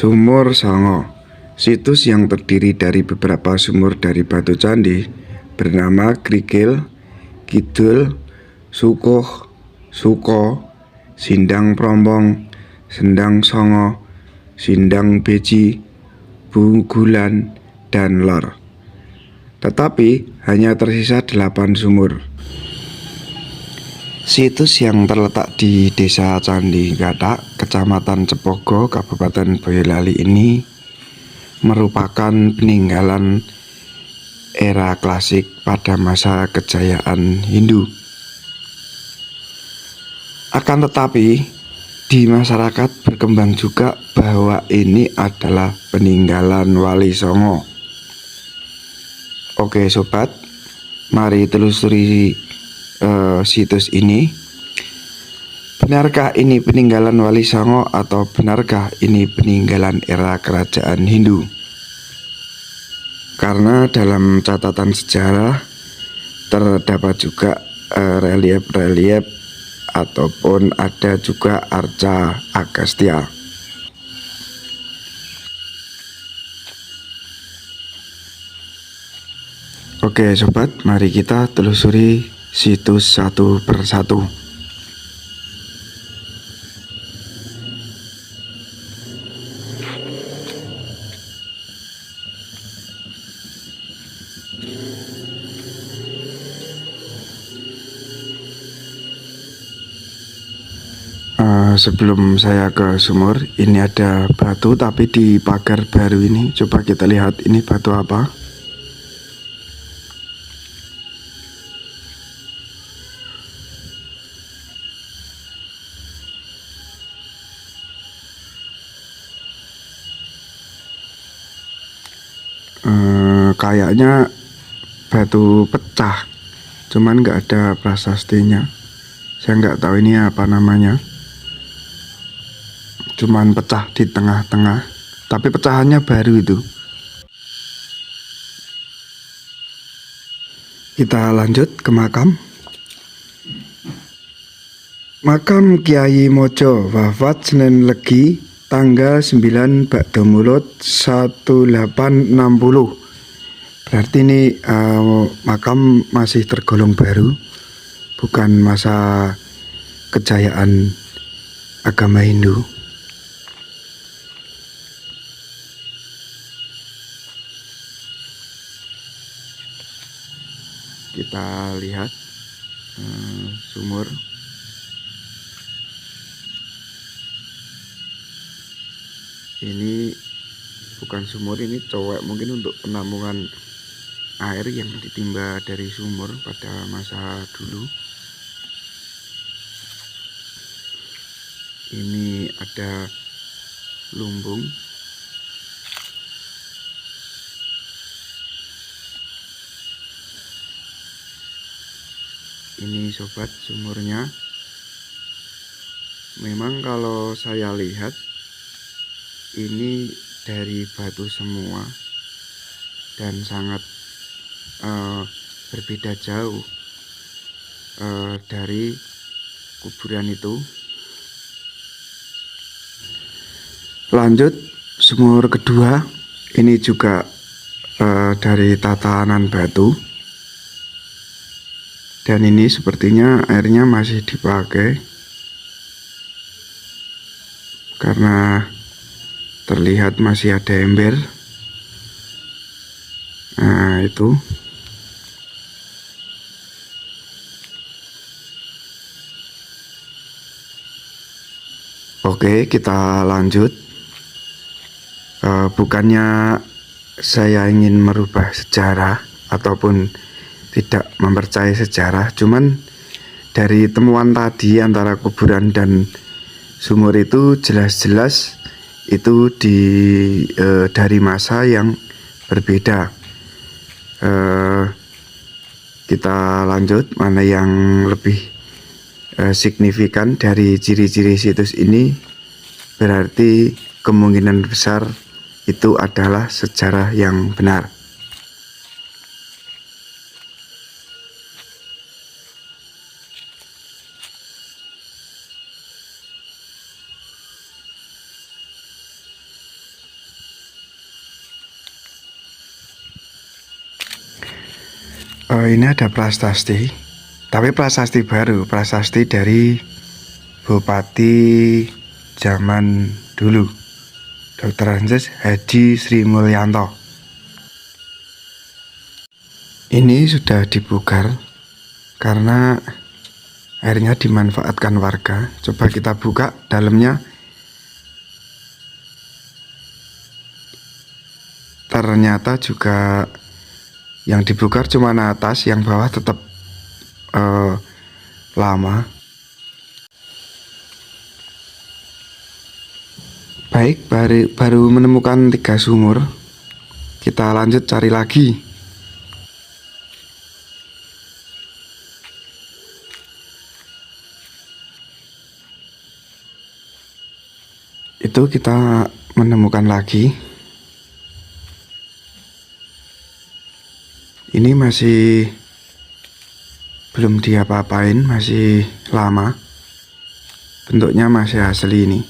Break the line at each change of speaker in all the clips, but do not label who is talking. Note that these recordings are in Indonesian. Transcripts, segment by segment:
Sumur Songo, situs yang terdiri dari beberapa sumur dari batu candi bernama Krikil, Kidul, Sukuh, Suko, Sindang Prompong, Sendang Songo, Sindang Beji, Bugulan, dan Lor. Tetapi hanya tersisa 8 sumur. Situs yang terletak di Desa Candi Gatak, Kecamatan Cepogo, Kabupaten Boyolali ini merupakan peninggalan era klasik pada masa kejayaan Hindu. Akan tetapi, di masyarakat berkembang juga bahwa ini adalah peninggalan Wali Songo. Oke sobat, mari telusuri situs ini. Benarkah ini peninggalan Wali Songo atau benarkah ini peninggalan era kerajaan Hindu? Karena dalam catatan sejarah terdapat juga relief-relief ataupun ada juga arca Agastya. Oke sobat, mari kita telusuri situs satu persatu. Sebelum saya ke sumur, ini ada batu tapi di pagar baru ini. Coba kita lihat ini batu apa. Kayaknya batu pecah, cuman nggak ada prasastinya. Saya nggak tahu ini apa namanya. Cuman pecah di tengah-tengah, tapi pecahannya baru itu. Kita lanjut ke makam. Makam Kiai Mojo wafat Senin Legi tanggal 9 Bakda Mulud 1860. Berarti ini makam masih tergolong baru, bukan masa kejayaan agama Hindu. Kita lihat sumur. Ini bukan sumur, ini cowek, mungkin untuk penampungan air yang ditimba dari sumur pada masa dulu. Ini ada lumbung. Ini sobat sumurnya. Memang kalau saya lihat ini dari batu semua dan sangat berbeda jauh dari kuburan itu. Lanjut sumur kedua, ini juga dari tatanan batu. Dan ini sepertinya airnya masih dipakai karena terlihat masih ada ember. Nah itu. Oke, kita lanjut. Bukannya saya ingin merubah sejarah ataupun tidak mempercayai sejarah, cuman dari temuan tadi antara kuburan dan sumur itu jelas-jelas itu dari masa yang berbeda. Kita lanjut, mana yang lebih signifikan dari ciri-ciri situs ini. Berarti kemungkinan besar itu adalah sejarah yang benar. Ini ada prasasti, tapi prasasti baru, prasasti dari Bupati zaman dulu, Dr. Anjas Haji Sri Mulyanto. Ini sudah dibongkar karena airnya dimanfaatkan warga. Coba kita buka dalamnya. Ternyata juga yang dibongkar cuma atas, yang bawah tetap lama. Baik, baru menemukan 3 sumur. Kita lanjut cari lagi. Itu kita menemukan lagi. Ini masih belum diapa-apain, masih lama. Bentuknya masih asli ini.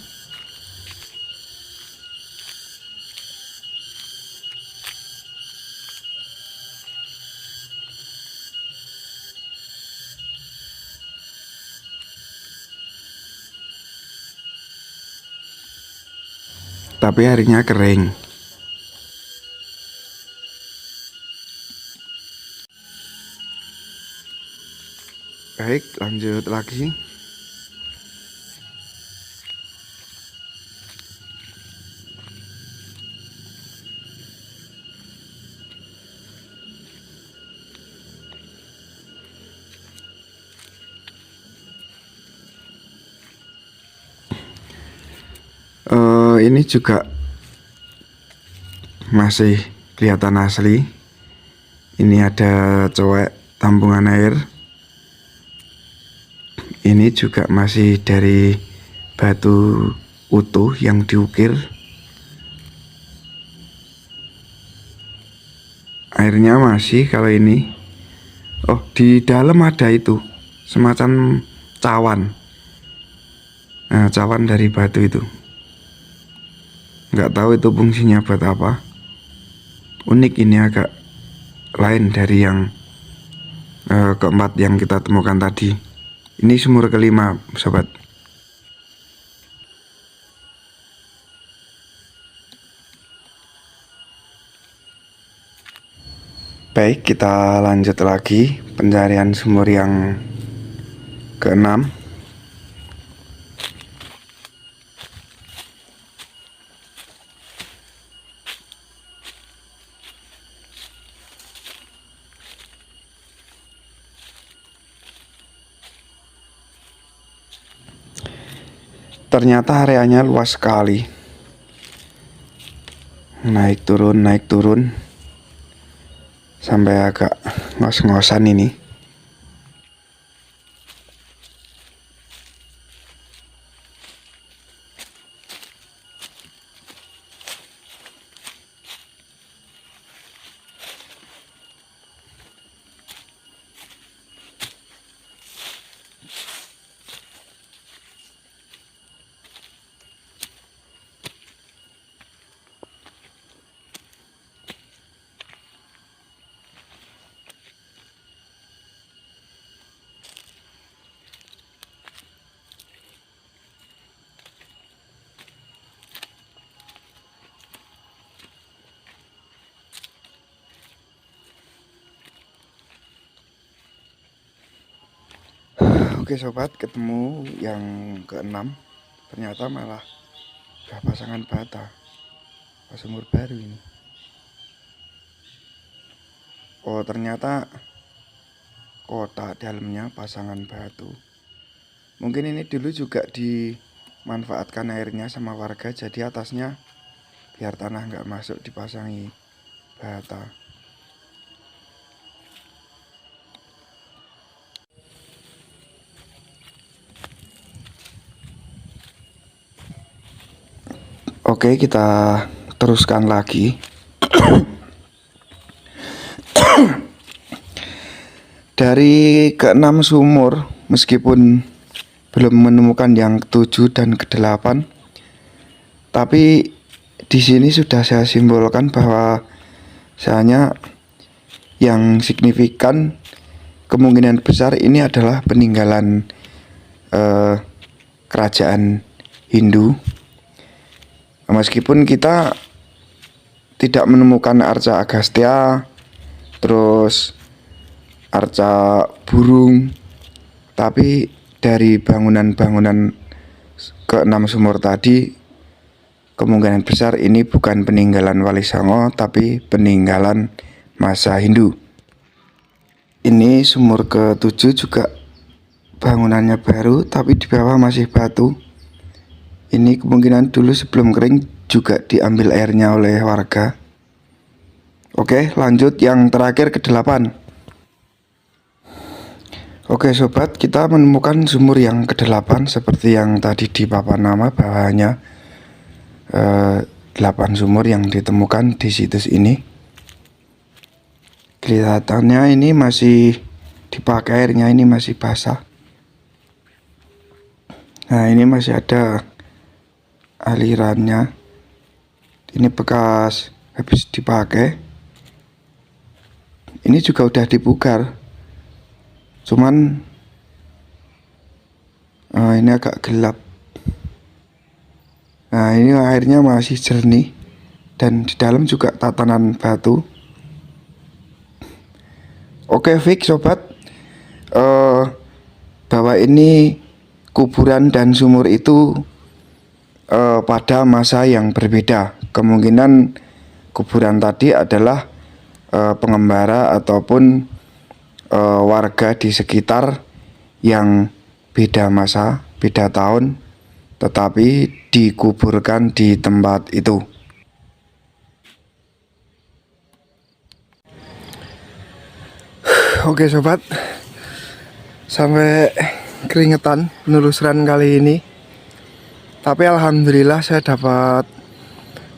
Tapi airnya kering. Baik, lanjut lagi. Ini juga masih kelihatan asli. Ini ada cowek tampungan air. Ini juga masih dari batu utuh yang diukir. Airnya masih kalau ini. Oh, di dalam ada itu semacam cawan. Nah, cawan dari batu itu. Nggak tahu itu fungsinya buat apa. Unik, ini agak lain dari yang keempat yang kita temukan tadi. Ini sumur kelima, sobat. Baik, kita lanjut lagi pencarian sumur yang keenam. Ternyata areanya luas sekali. Naik turun sampai agak ngos-ngosan ini. Oke sobat, ketemu yang keenam. Ternyata malah udah pasangan bata. Sumur baru ini. Oh, ternyata kotak dalamnya pasangan batu. Mungkin ini dulu juga dimanfaatkan airnya sama warga, jadi atasnya biar tanah nggak masuk dipasangi bata. Oke, kita teruskan lagi. Dari keenam sumur, meskipun belum menemukan yang ke-7 dan ke-8, tapi di sini sudah saya simbolkan bahwa misalnya yang signifikan kemungkinan besar ini adalah peninggalan kerajaan Hindu. Meskipun kita tidak menemukan arca Agastya, terus arca burung, tapi dari bangunan-bangunan ke-6 sumur tadi kemungkinan besar ini bukan peninggalan Wali Songo, tapi peninggalan masa Hindu. Ini sumur ke-7 juga bangunannya baru, tapi di bawah masih batu. Ini kemungkinan dulu sebelum kering juga diambil airnya oleh warga. Oke, lanjut yang terakhir ke-8. Oke sobat, kita menemukan sumur yang ke-8 seperti yang tadi di papan nama bahwanya 8 sumur yang ditemukan di situs ini. Kelihatannya ini masih dipakai airnya, ini masih basah. Nah, ini masih ada alirannya. Ini bekas habis dipakai. Ini juga udah dipugar. Cuman ini agak gelap. Nah, ini airnya masih jernih dan di dalam juga tatanan batu. Oke, fix sobat, bahwa ini kuburan dan sumur itu pada masa yang berbeda. Kemungkinan kuburan tadi adalah pengembara ataupun warga di sekitar yang beda masa, beda tahun, tetapi dikuburkan di tempat itu. Oke sobat, sampai keringetan penelusuran kali ini. Tapi alhamdulillah saya dapat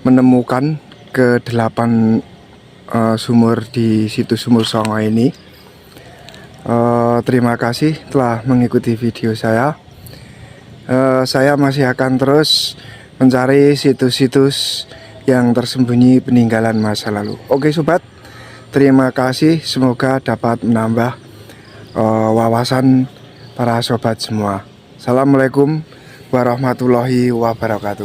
menemukan ke-8 sumur di situs Sumur Songo ini. Terima kasih telah mengikuti video saya. Saya masih akan terus mencari situs-situs yang tersembunyi peninggalan masa lalu. Oke sobat, terima kasih. Semoga dapat menambah wawasan para sobat semua. Assalamualaikum warahmatullahi wabarakatuh.